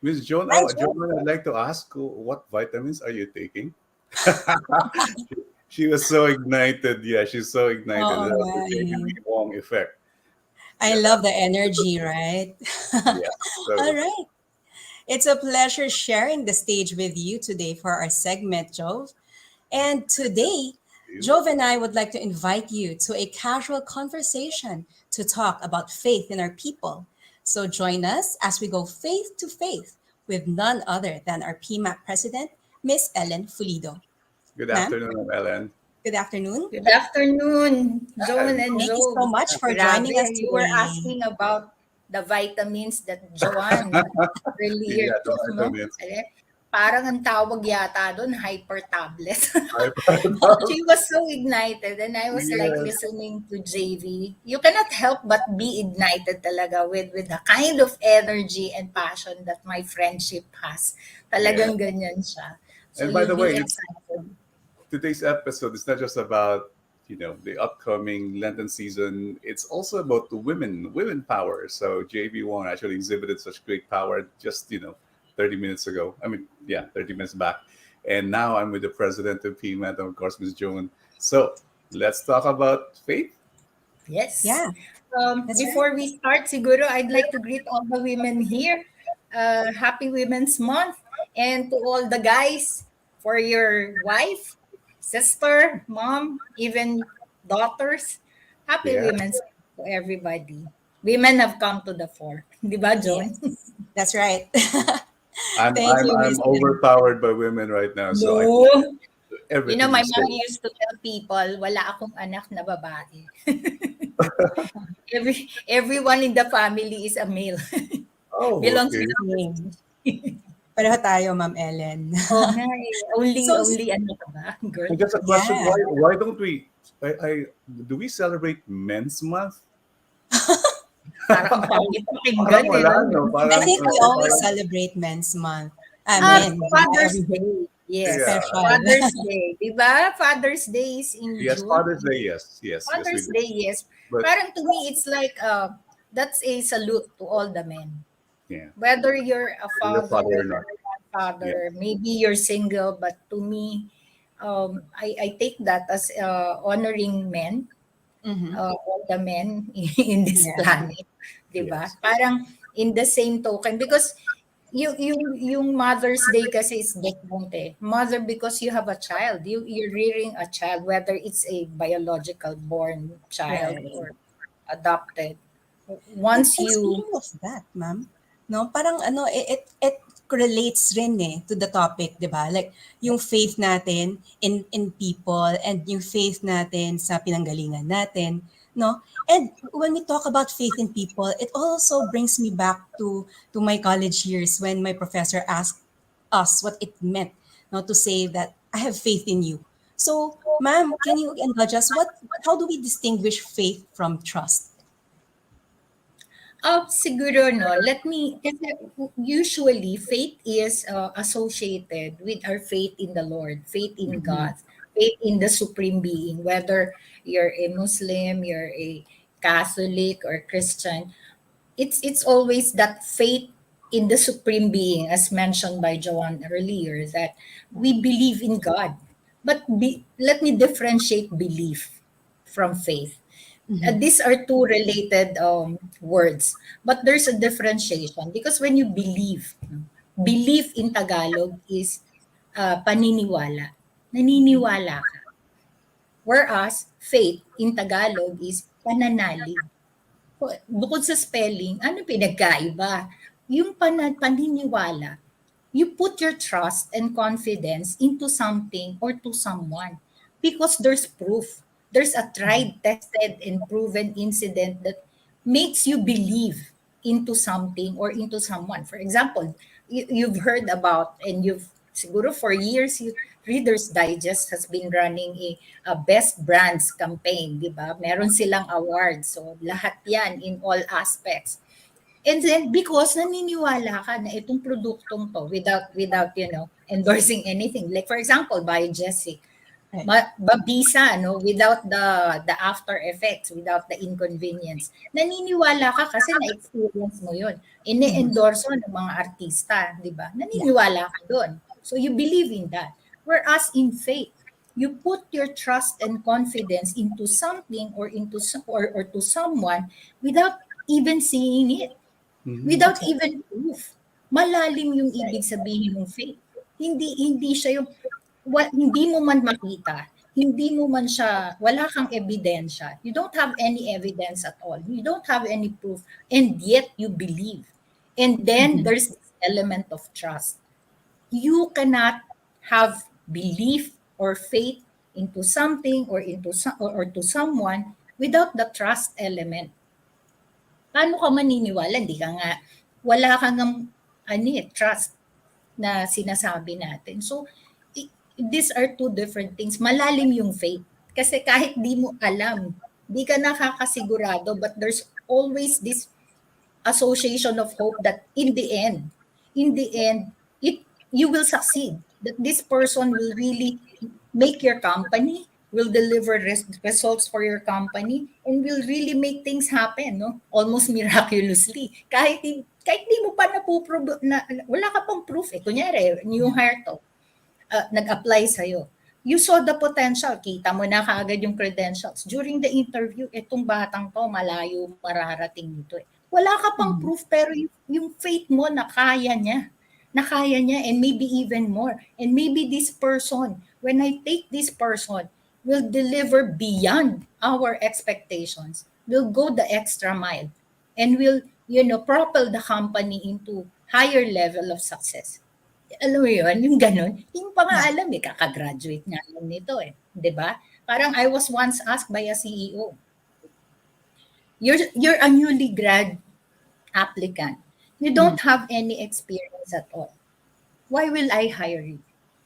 Miss Joan, Hi, Joan, Joe. I'd like to ask, what vitamins are you taking? She was so ignited. Yeah, she's so ignited. Oo That's nga the eh. JB Wong effect. I Yeah, love the energy, right? yeah. All So, right. It's a pleasure sharing the stage with you today for our segment, Jove. And today, you. Jove and I would like to invite you to a casual conversation to talk about faith in our people. So join us as we go faith to faith with none other than our PMAC president, Miss Ellen Fullido. Good Ma'am, afternoon, Ellen. good afternoon. Good afternoon, Joan And and Thank you so Joe. much for joining us Grabe, you were today. asking about the vitamins that Joanne earlier yeah, the took, no? vitamins. Parang ang tawag yata doon, hyper tablet. I She was so ignited and I was like yes, listening to JV. You cannot help but be ignited talaga with the kind of energy and passion that my friendship has. yeah. Talagang ganyan siya. So And by the you'll way, be excited. today's episode is not just about the upcoming Lenten season. It's also about the women power. So JB Wong actually exhibited such great power just 30 minutes ago. I mean, yeah, 30 minutes back. And now I'm with the president of PMAT, and of course, Ms. Joan. So let's talk about faith. Yes. Yeah, that's right. Before we start, siguro, I'd like to greet all the women here. Happy Women's Month. And to all the guys, for your wife, sister, mom, even daughters, Happy Yeah, Women's Month to everybody. Women have come to the fore. Di ba, Joan? Yes, that's right. I'm Thank I'm you, I'm Miss Ellen. overpowered by women right now. So I No. You know, everything my you mom say. used to tell people, wala akong anak na babae. Everyone in the family is a male. Oh, Belongs in okay. our Same. Pareho tayo, Ma'am Ellen. Oo nga eh. Only, So, only ano ka ba, girl? And just a question: yeah, why don't we? I do we celebrate Men's Month? Parang ang pangit Parang pakinggan eh, wala, no? no? I Parang, think we always parang, celebrate Men's Month. Ah, Men, di ba? Father's Every day Day. Yes. yeah. special. Father's Day. Di ba? Father's Day is in Yes, June. Father's Day, yes. Yes, yes, we Father's do. Day, yes. But, Parang to me, it's like, that's a salute to all the men. yeah, Whether you're a the father father or or not. a Yeah, father, maybe you're single, but to me, I take that as honoring men, Mm-hmm. all the men in this Yeah. planet, 'di ba? yes. Parang in the same token because yung Mother's Day kasi is different eh. Mother because you have a child, you're rearing a child whether it's a biological born child Right. or adopted. And, Once and you speaking of that, ma'am, no, parang ano, it relates rin eh to the topic, di ba? Like, yung faith natin in people and yung faith natin sa pinanggalingan natin, no? And when we talk about faith in people, it also brings me back to my college years when my professor asked us what it meant, no, to say that I have faith in you. So, ma'am, can you indulge us? How do we distinguish faith from trust? Siguro no, kasi usually faith is associated with our faith in the Lord, faith in Mhm. God, faith in the Supreme Being, whether you're a Muslim, you're a Catholic or Christian, it's always that faith in the Supreme Being, as mentioned by Joanne earlier, that we believe in God. But let me differentiate belief from faith. Mhm. These are two related words, but there's a differentiation because when you believe, no, belief in Tagalog is paniniwala. Naniniwala ka. Whereas faith in Tagalog is pananalig. So, bukod sa spelling, ano pinagkaiba? Yung paniniwala, you put your trust and confidence into something or to someone because there's proof. There's a tried, tested, and proven incident that makes you believe into something or into someone. For example, you've heard about and you've siguro for years, Reader's Digest has been running a best brands campaign, di ba? Meron silang awards. So lahat yan in all aspects. And then because naniniwala ka na itong produktong to without endorsing anything. Like for example, Biogesic. Mabisa, no? Without the after effects, without the inconvenience. Naniniwala ka kasi na-experience mo yun. Ini-endorso ng mga artista, di ba? Naniniwala ka doon. So you believe in that. Whereas in faith, you put your trust and confidence into something or or to someone without even seeing it, without even proof. Malalim yung ibig sabihin ng faith. Hindi siya yung hindi mo man makita, hindi mo man siya, wala kang ebidensya. You don't have any evidence at all. You don't have any proof, and yet you believe. And then there's this element of trust. You cannot have belief or faith into something or or to someone without the trust element. Paano ka maniniwala? Hindi ka nga, wala kang trust na sinasabi natin. So, these are two different things. Malalim yung faith. Kasi kahit di mo alam, di ka nakakasigurado, but there's always this association of hope that in the end, you will succeed. That this person will really make your company, will deliver results for your company, and will really make things happen, no? Almost miraculously. Kahit di mo pa napuprove, wala ka pang proof. Kunyari, new hire to, nag-apply sa'yo. You saw the potential. Kita mo na kaagad yung credentials. During the interview, itong batang to, malayo mararating nito. Wala ka pang proof, pero yung faith mo na kaya niya. And maybe even more. And maybe this person, when I take this person, will deliver beyond our expectations, will go the extra mile, and will, propel the company into higher level of success. Alam mo yun, yung ganun, yung pa nga alam kakagraduate nga lang nito di ba? Parang I was once asked by a CEO, you're a newly grad applicant. You don't have any experience at all. Why will I hire you?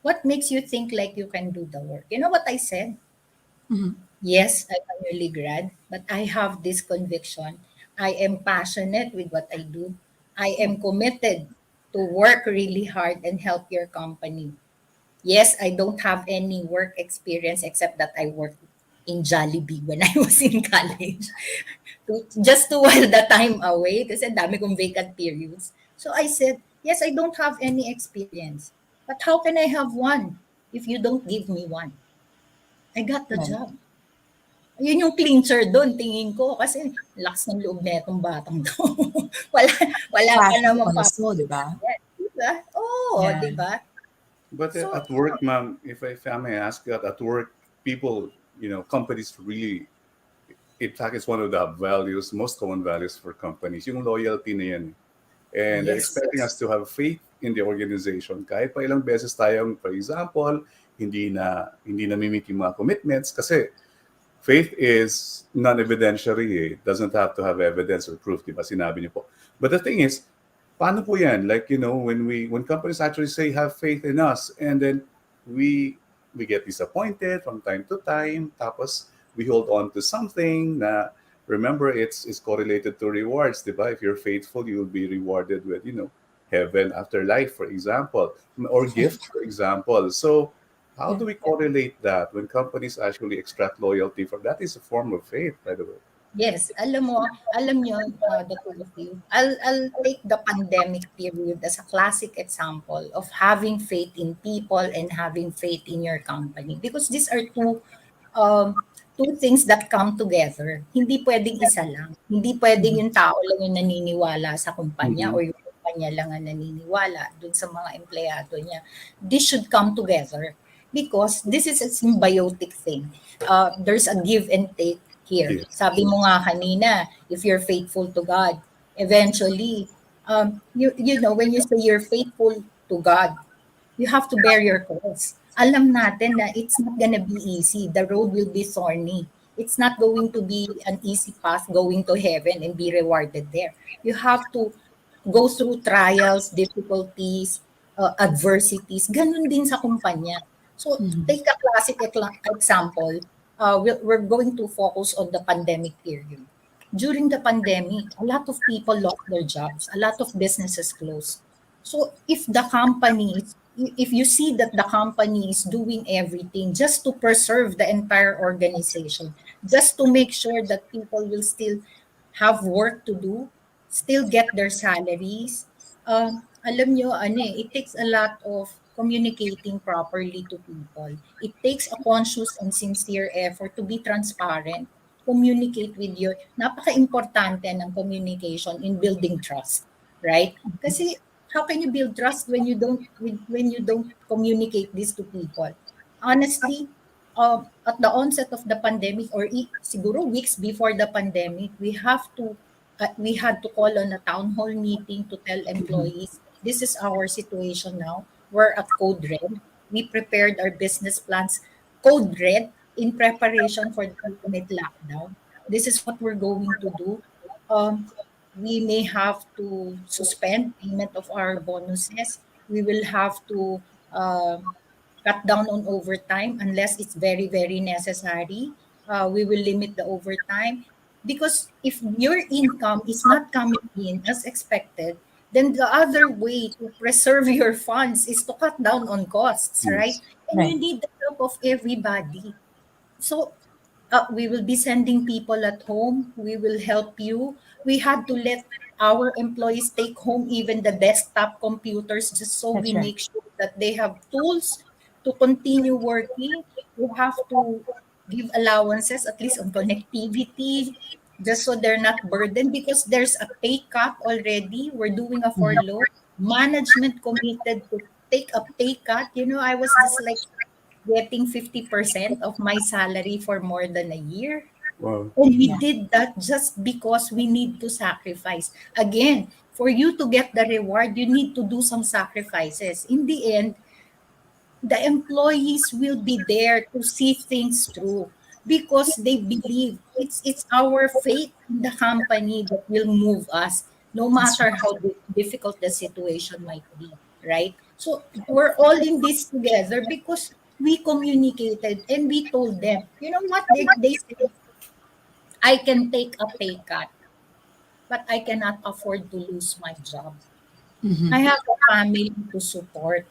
What makes you think like you can do the work? You know what I said? Yes, I'm a newly grad, but I have this conviction. I am passionate with what I do. I am committed to work really hard and help your company. Yes, I don't have any work experience except that I worked in Jollibee when I was in college. Just to while the time away kasi dami kong vacant periods. So I said, yes, I don't have any experience. But how can I have one if you don't give me one? I got the job. Yun yung clincher doon, tingin ko. Kasi lakas ng loob na itong batang to. wala pa naman pa. Also, di ba? Diba? Oo, di ba? But at work, ma'am, if I may ask that, at work, people, companies really, in fact, it's one of the values, most common values for companies, yung loyalty na yan. And they're expecting us to have faith in the organization. Kahit pa ilang beses tayong, for example, hindi na mimit yung mga commitments kasi faith is non-evidentiary. It doesn't have to have evidence or proof, di ba? Sinabi niyo po. But the thing is, paano po yan? Like, when companies actually say have faith in us, and then we get disappointed from time to time, tapos we hold on to something na, remember, it's correlated to rewards, di ba? If you're faithful, you will be rewarded with, heaven after life, for example, or gift, for example. So, how do we correlate that when companies actually extract loyalty from that? Is a form of faith, by the way. Yes, alam nyo, the two of you. I'll take the pandemic period as a classic example of having faith in people and having faith in your company, because these are two things that come together. Hindi pwedeng isa lang. Hindi pwedeng yung tao lang yung naniniwala sa kumpanya or yung kumpanya lang ang naniniwala dun sa mga empleyado niya. This should come together. Because this is a symbiotic thing. There's a give and take here. Yes. Sabi mo nga kanina, if you're faithful to God, eventually, when you say you're faithful to God, you have to bear your cross. Alam natin na it's not gonna be easy. The road will be thorny. It's not going to be an easy path going to heaven and be rewarded there. You have to go through trials, difficulties, adversities. Ganun din sa kumpanya. So, take a classic example. We're going to focus on the pandemic period. During the pandemic, a lot of people lost their jobs. A lot of businesses closed. So, if the company if you see that the company is doing everything just to preserve the entire organization, just to make sure that people will still have work to do, still get their salaries, alam nyo, it takes a lot of communicating properly to people. It takes a conscious and sincere effort to be transparent, communicate with your, napaka-importante ng communication in building trust, right? Kasi how can you build trust when you don't communicate this to people? Honestly, at the onset of the pandemic or siguro weeks before the pandemic, we had to call on a town hall meeting to tell employees, this is our situation now. We're at code red. We prepared our business plans code red in preparation for the ultimate lockdown. This is what we're going to do. Um, we may have to suspend payment of our bonuses. We will have to cut down on overtime unless it's very, very necessary. We will limit the overtime because if your income is not coming in as expected, then the other way to preserve your funds is to cut down on costs, right? Yes. And you Right. need the help of everybody. So we will be sending people at home. We will help you. We had to let our employees take home even the desktop computers just so we That's right. make sure that they have tools to continue working. We have to give allowances, at least on connectivity, just so they're not burdened because there's a pay cut already. We're doing a Mhm. furlough. Management committed to take a pay cut. I was just like getting 50% of my salary for more than a year. Wow. And we Yeah. did that just because we need to sacrifice. Again, for you to get the reward, you need to do some sacrifices. In the end, the employees will be there to see things through because they believe it's our faith in the company that will move us no That's matter right. how difficult the situation might be, right? So we're all in this together because we communicated and we told them, you know what, they said, I can take a pay cut, but I cannot afford to lose my job. Mhm. I have a family to support.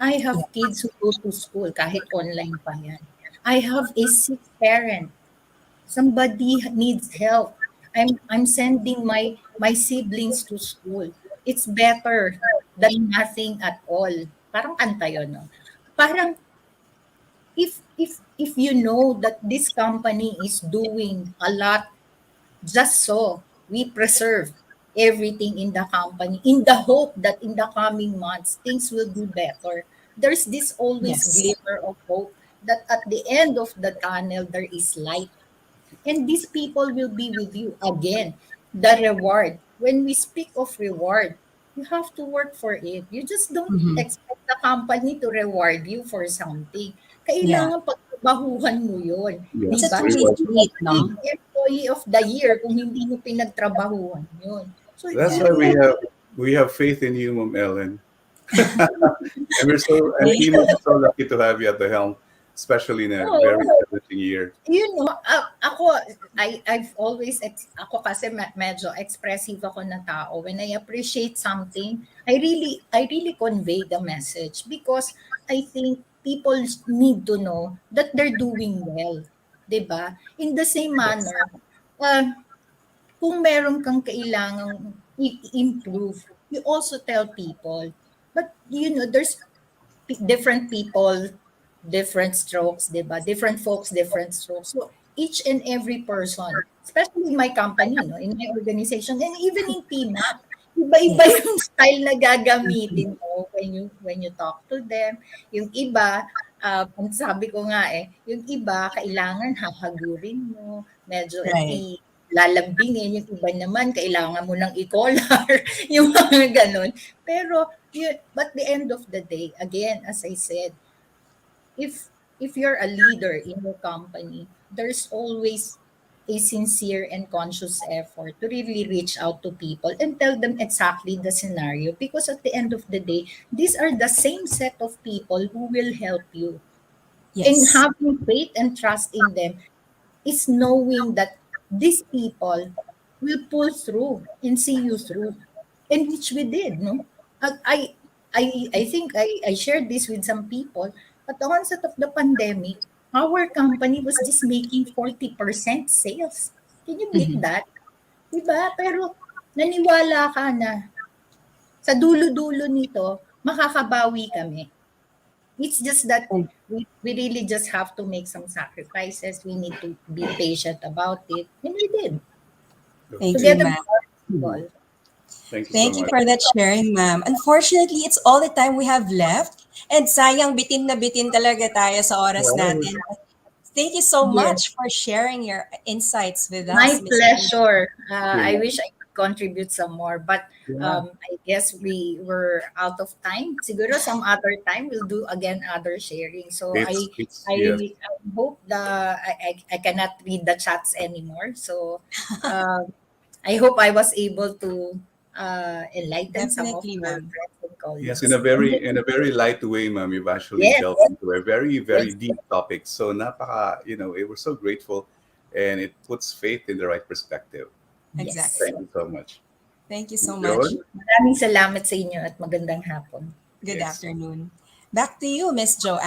I Yeah. have kids who go to school kahit online pa yan. I have a sick parent. Somebody needs help. I'm sending my siblings to school. It's better than nothing at all. Parang kanta yun, no? Parang if you know that this company is doing a lot just so we preserve everything in the company in the hope that in the coming months things will be better. There's this always Yes. glimmer of hope that at the end of the tunnel there is light. And these people will be with you. Again, the reward. When we speak of reward, you have to work for it. You just don't Mhm. expect the company to reward you for something. Yeah. Kailangan pagtrabahuhan mo yun. It's Di a Yes. ba? two-way Reward. Hindi ka street, no? magiging employee of the year kung hindi mo pinagtrabahuhan yun. So That's Yeah. you why need, we have faith in you, Ma'am Ellen. And Right. team is so lucky to have you at the helm, especially in a very oh, challenging year. ako, I've always, ako kasi medyo expressive ako na tao. When I appreciate something, I really convey the message because I think people need to know that they're doing well. 'Di ba? In the same Yes. manner, uh, kung meron kang kailangang i-improve, you also tell people. But there's different people, different strokes, 'di ba? Different folks, different strokes. So each and every person, especially in my company, no, in my organization, and even in PMAP, iba-iba Yes. yung style na gagamitin mo when you talk to them. Yung iba, ang sabi ko nga yung iba kailangan hahagurin mo, medyo Right. lalambingin, yung iba naman kailangan mo nang i-collar, yung mga ganon. Pero but the end of the day, again, as I said, if you're a leader in your company, there's always a sincere and conscious effort to really reach out to people and tell them exactly the scenario because at the end of the day, these are the same set of people who will help you. And Yes. having faith and trust in them is knowing that these people will pull through and see you through. And which we did, no? I I think I shared this with some people. At the onset of the pandemic, our company was just making 40% sales. Can you beat Mhm. that? Diba? Pero naniwala ka na sa dulo-dulo nito, makakabawi kami. It's just that And we really just have to make some sacrifices. We need to be patient about it. And we did. thank Okay. you, Together ma'am. with our Mhm. people. Thank you so Thank you much. for that sharing, ma'am. Unfortunately, it's all the time we have left. And sayang, bitin na bitin talaga tayo sa oras Wow. natin. Thank you so Yes. much for sharing your insights with us, My Miss Lee. pleasure. I Yeah. wish I could contribute some more, but Yeah. I guess we were out of time. Siguro some other time we'll do again other sharing. So It's yes. I hope I cannot read the chats anymore. So I hope I was able to enlighten some of Definitely, our ma'am. friends and Yes, colleagues. in a very light way, ma'am. You've actually Yes, delved into a very yes, deep topic. So napaka, we're so grateful, and it puts faith in the right perspective. yes. Exactly. Thank you so much, Thank you Miss so much. Joan. Maraming salamat sa inyo at magandang hapon. Good Yes. afternoon. Back to you, Miss Joanne.